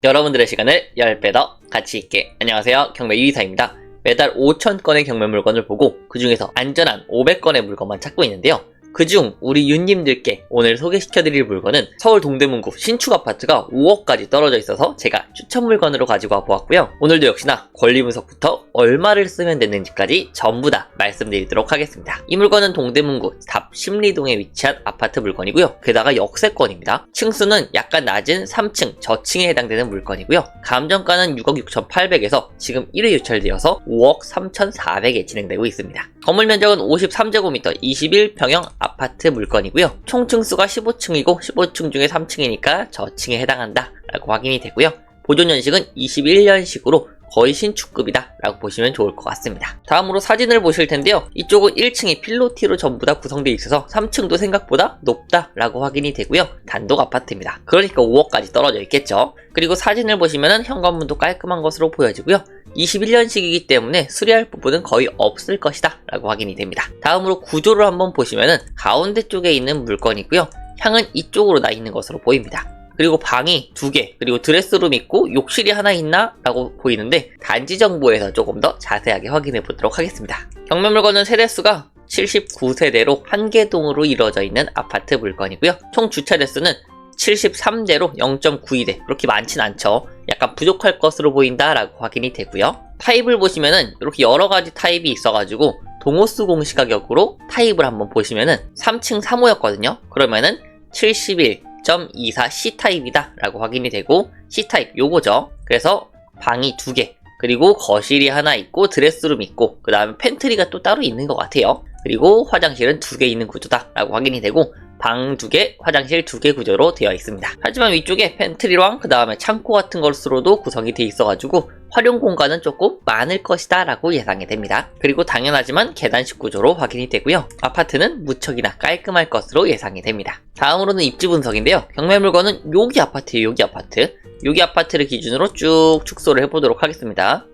여러분들의 시간을 10배 더 가치 있게. 안녕하세요, 경매 유이사입니다. 매달 5,000건의 경매 물건을 보고 그 중에서 안전한 500건의 물건만 찾고 있는데요. 그중 우리 윤님들께 오늘 소개시켜드릴 물건은 서울 동대문구 신축 아파트가 5억까지 떨어져 있어서 제가 추천 물건으로 가지고 와보았고요. 오늘도 역시나 권리 분석부터 얼마를 쓰면 되는지까지 전부 다 말씀드리도록 하겠습니다. 이 물건은 동대문구 답심리동에 위치한 아파트 물건이고요. 게다가 역세권입니다. 층수는 약간 낮은 3층 저층에 해당되는 물건이고요. 감정가는 6억 6,800에서 지금 1회 유찰되어서 5억 3,400에 진행되고 있습니다. 건물 면적은 53제곱미터 21평형 아파트 물건이고요. 총 층수가 15층이고 15층 중에 3층이니까 저층에 해당한다 라고 확인이 되고요. 보존연식은 21년식으로 거의 신축급이다 라고 보시면 좋을 것 같습니다. 다음으로 사진을 보실 텐데요. 이쪽은 1층이 필로티로 전부 다 구성되어 있어서 3층도 생각보다 높다 라고 확인이 되고요. 단독 아파트입니다. 그러니까 5억까지 떨어져 있겠죠. 그리고 사진을 보시면 현관문도 깔끔한 것으로 보여지고요. 21년식이기 때문에 수리할 부분은 거의 없을 것이다 라고 확인이 됩니다. 다음으로 구조를 한번 보시면은 가운데 쪽에 있는 물건이고요. 향은 이쪽으로 나 있는 것으로 보입니다. 그리고 방이 2개, 그리고 드레스룸 있고 욕실이 하나 있나? 라고 보이는데 단지 정보에서 조금 더 자세하게 확인해 보도록 하겠습니다. 경매 물건은 세대수가 79세대로 한 개 동으로 이루어져 있는 아파트 물건이고요. 총 주차 대수는 73대로 0.92대, 그렇게 많진 않죠. 약간 부족할 것으로 보인다 라고 확인이 되고요. 타입을 보시면은 이렇게 여러가지 타입이 있어가지고 동호수 공시가격으로 타입을 한번 보시면은 3층 3호였거든요. 그러면은 71.24 C타입이다 라고 확인이 되고, C타입 요거죠. 그래서 방이 2개, 그리고 거실이 하나 있고 드레스룸 있고 그 다음에 팬트리가 또 따로 있는 것 같아요. 그리고 화장실은 2개 있는 구조다 라고 확인이 되고, 방 2개, 화장실 2개 구조로 되어 있습니다. 하지만 위쪽에 팬트리랑 그 다음에 창고 같은 것으로도 구성이 되어 있어가지고 활용 공간은 조금 많을 것이다 라고 예상이 됩니다. 그리고 당연하지만 계단식 구조로 확인이 되고요. 아파트는 무척이나 깔끔할 것으로 예상이 됩니다. 다음으로는 입지 분석인데요. 경매 물건은 여기 아파트예요. 여기 아파트. 여기 아파트를 기준으로 쭉 축소를 해보도록 하겠습니다.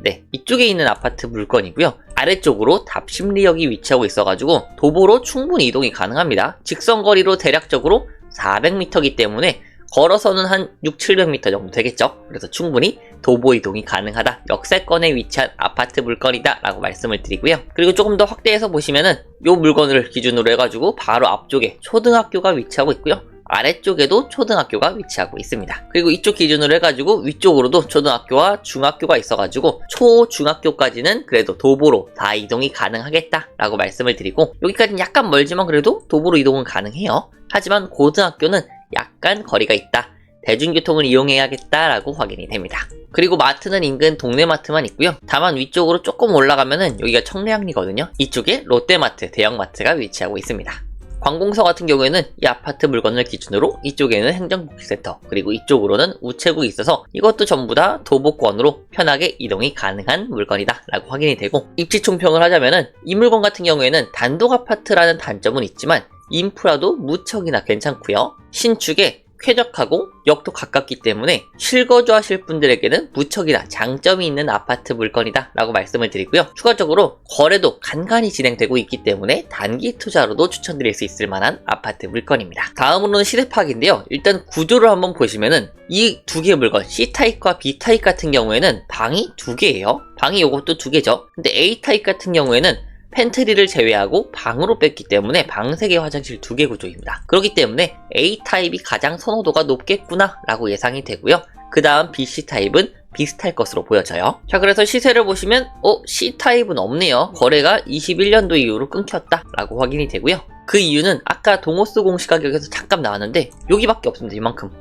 네, 이쪽에 있는 아파트 물건이고요. 아래쪽으로 답심리역이 위치하고 있어가지고 도보로 충분히 이동이 가능합니다. 직선거리로 대략적으로 400m이기 때문에 걸어서는 한 600~700m 정도 되겠죠. 그래서 충분히 도보 이동이 가능하다, 역세권에 위치한 아파트 물건이다 라고 말씀을 드리고요. 그리고 조금 더 확대해서 보시면은 이 물건을 기준으로 해가지고 바로 앞쪽에 초등학교가 위치하고 있고요. 아래쪽에도 초등학교가 위치하고 있습니다. 그리고 이쪽 기준으로 해가지고 위쪽으로도 초등학교와 중학교가 있어가지고 초중학교까지는 그래도 도보로 다 이동이 가능하겠다 라고 말씀을 드리고, 여기까지는 약간 멀지만 그래도 도보로 이동은 가능해요. 하지만 고등학교는 약간 거리가 있다, 대중교통을 이용해야겠다 라고 확인이 됩니다. 그리고 마트는 인근 동네 마트만 있고요. 다만 위쪽으로 조금 올라가면은 여기가 청량리거든요. 이쪽에 롯데마트, 대형마트가 위치하고 있습니다. 관공서 같은 경우에는 이 아파트 물건을 기준으로 이쪽에는 행정복지센터, 그리고 이쪽으로는 우체국이 있어서 이것도 전부 다 도보권으로 편하게 이동이 가능한 물건이다 라고 확인이 되고, 입지 총평을 하자면은 이 물건 같은 경우에는 단독 아파트라는 단점은 있지만 인프라도 무척이나 괜찮고요. 신축에 쾌적하고 역도 가깝기 때문에 실거주 하실 분들에게는 무척이나 장점이 있는 아파트 물건이다 라고 말씀을 드리고요. 추가적으로 거래도 간간히 진행되고 있기 때문에 단기 투자로도 추천드릴 수 있을 만한 아파트 물건입니다. 다음으로는 시세 파악인데요. 일단 구조를 한번 보시면은 이 두 개의 물건, C타입과 B타입 같은 경우에는 방이 2개예요. 방이 요것도 2개죠. 근데 A타입 같은 경우에는 팬트리를 제외하고 방으로 뺐기 때문에 방 3개, 화장실 2개 구조입니다. 그렇기 때문에 A타입이 가장 선호도가 높겠구나 라고 예상이 되고요. 그 다음 BC타입은 비슷할 것으로 보여져요. 자, 그래서 시세를 보시면 C타입은 없네요. 거래가 21년도 이후로 끊겼다 라고 확인이 되고요. 그 이유는 아까 동호수 공시가격에서 잠깐 나왔는데 여기밖에 없습니다.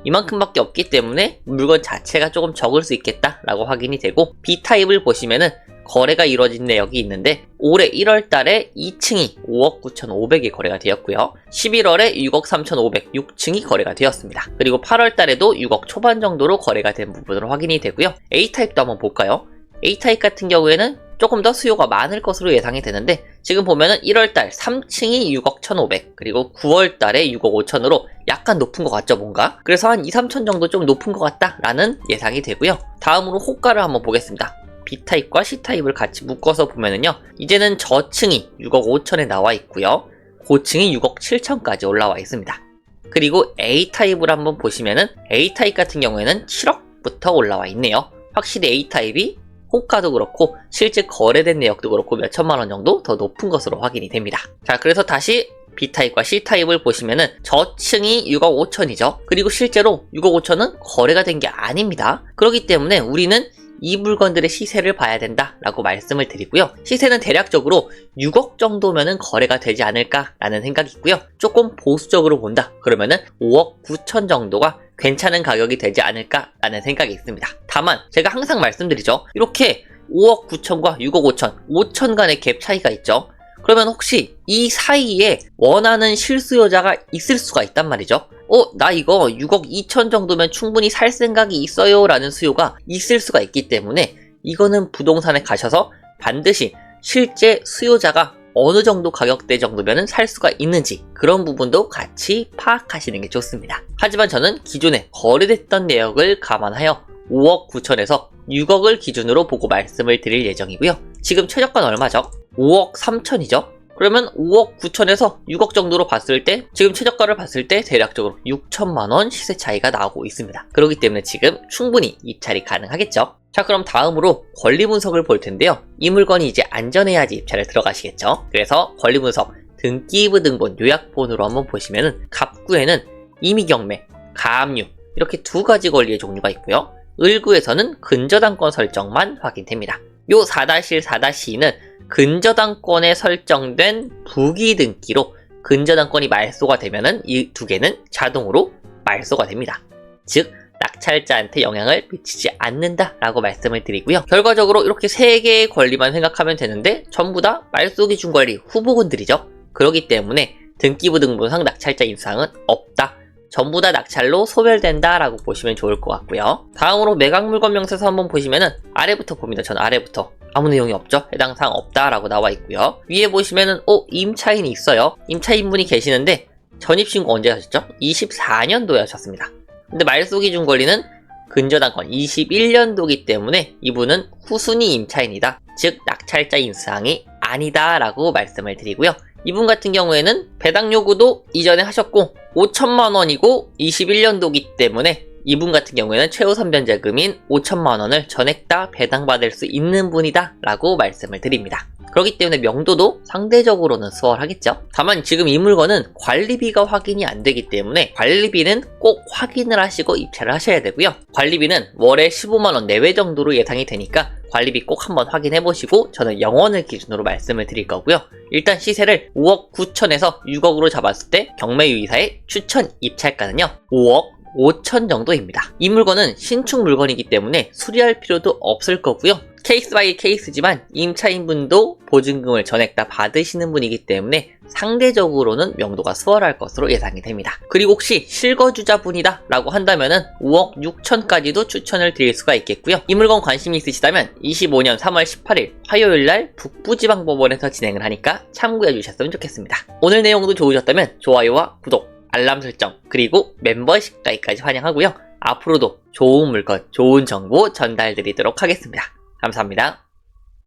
이만큼밖에 없기 때문에 물건 자체가 조금 적을 수 있겠다 라고 확인이 되고, B타입을 보시면은 거래가 이루어진 내역이 있는데 올해 1월 달에 2층이 5억 9,500에 거래가 되었고요. 11월에 6억 3,500, 6층이 거래가 되었습니다. 그리고 8월 달에도 6억 초반 정도로 거래가 된 부분으로 확인이 되고요. A타입도 한번 볼까요? A타입 같은 경우에는 조금 더 수요가 많을 것으로 예상이 되는데, 지금 보면은 1월달 3층이 6억 1,500, 그리고 9월달에 6억 5천으로 약간 높은 것 같죠, 뭔가? 그래서 한 2, 3천 정도 좀 높은 것 같다라는 예상이 되고요. 다음으로 호가를 한번 보겠습니다. B타입과 C타입을 같이 묶어서 보면은요, 이제는 저층이 6억 5천에 나와 있고요. 고층이 6억 7천까지 올라와 있습니다. 그리고 A타입을 한번 보시면은 A타입 같은 경우에는 7억 내역부터 올라와 있네요. 확실히 A타입이 호가도 그렇고 실제 거래된 내역도 그렇고 몇 천만 원 정도 더 높은 것으로 확인이 됩니다. 자, 그래서 다시 B타입과 C타입을 보시면은 저층이 6억 5천이죠. 그리고 실제로 6억 5천은 거래가 된 게 아닙니다. 그렇기 때문에 우리는 이 물건들의 시세를 봐야 된다라고 말씀을 드리고요. 시세는 대략적으로 6억 정도면은 거래가 되지 않을까라는 생각이 있고요. 조금 보수적으로 본다 그러면은 5억 9천 정도가 괜찮은 가격이 되지 않을까라는 생각이 있습니다. 다만 제가 항상 말씀드리죠. 이렇게 5억 9천과 6억 5천, 5천 간의 갭 차이가 있죠. 그러면 혹시 이 사이에 원하는 실수요자가 있을 수가 있단 말이죠. 나 이거 6억 2천 정도면 충분히 살 생각이 있어요 라는 수요가 있을 수가 있기 때문에 이거는 부동산에 가셔서 반드시 실제 수요자가 어느 정도 가격대 정도면 살 수가 있는지 그런 부분도 같이 파악하시는 게 좋습니다. 하지만 저는 기존에 거래됐던 내역을 감안하여 5억 9천에서 6억을 기준으로 보고 말씀을 드릴 예정이고요. 지금 최저가는 얼마죠? 5억 3천이죠? 그러면 5억 9천에서 6억 정도로 봤을 때 지금 최저가를 봤을 때 대략적으로 6천만원 시세 차이가 나오고 있습니다. 그렇기 때문에 지금 충분히 입찰이 가능하겠죠. 자, 그럼 다음으로 권리 분석을 볼 텐데요. 이 물건이 이제 안전해야지 입찰에 들어가시겠죠. 그래서 권리 분석 등기부 등본 요약본으로 한번 보시면은 갑구에는 임의경매, 가압류 이렇게 두 가지 권리의 종류가 있고요. 을구에서는 근저당권 설정만 확인됩니다. 요 4-1, 4-2는 근저당권에 설정된 부기등기로 근저당권이 말소가 되면은 이 두 개는 자동으로 말소가 됩니다. 즉 낙찰자한테 영향을 미치지 않는다라고 말씀을 드리고요. 결과적으로 이렇게 세 개의 권리만 생각하면 되는데 전부 다 말소 기준 권리 후보군들이죠. 그렇기 때문에 등기부 등본상 낙찰자 인수사항은 없다. 전부 다 낙찰로 소멸된다라고 보시면 좋을 것 같고요. 다음으로 매각물건 명세서 한번 보시면은 아래부터 봅니다. 저는 아래부터 아무 내용이 없죠. 해당 사항 없다라고 나와 있고요. 위에 보시면은 임차인이 있어요. 임차인분이 계시는데 전입신고 언제 하셨죠? 24년도에 하셨습니다. 근데 말소 기준 권리는 근저당권 21년도이기 때문에 이분은 후순위 임차인이다. 즉 낙찰자 인수사항이 아니다 라고 말씀을 드리고요. 이분 같은 경우에는 배당 요구도 이전에 하셨고 5천만 원이고 21년도이기 때문에 이분 같은 경우에는 최후 선변자금인 5천만 원을 전액 다 배당받을 수 있는 분이다 라고 말씀을 드립니다. 그렇기 때문에 명도도 상대적으로는 수월하겠죠. 다만 지금 이 물건은 관리비가 확인이 안 되기 때문에 관리비는 꼭 확인을 하시고 입찰을 하셔야 되고요. 관리비는 월에 15만 원 내외 정도로 예상이 되니까 관리비 꼭 한번 확인해 보시고 저는 0원을 기준으로 말씀을 드릴 거고요. 일단 시세를 5억 9천에서 6억으로 잡았을 때 경매유의사의 추천 입찰가는요 5억 5천 정도입니다. 이 물건은 신축 물건이기 때문에 수리할 필요도 없을 거고요. 케이스 바이 케이스지만 임차인분도 보증금을 전액 다 받으시는 분이기 때문에 상대적으로는 명도가 수월할 것으로 예상이 됩니다. 그리고 혹시 실거주자분이다 라고 한다면은 5억 6천까지도 추천을 드릴 수가 있겠고요. 이 물건 관심이 있으시다면 25년 3월 18일 화요일날 북부지방법원에서 진행을 하니까 참고해 주셨으면 좋겠습니다. 오늘 내용도 좋으셨다면 좋아요와 구독, 알람 설정, 그리고 멤버십 가입까지 환영하고요. 앞으로도 좋은 물건, 좋은 정보 전달드리도록 하겠습니다. 감사합니다.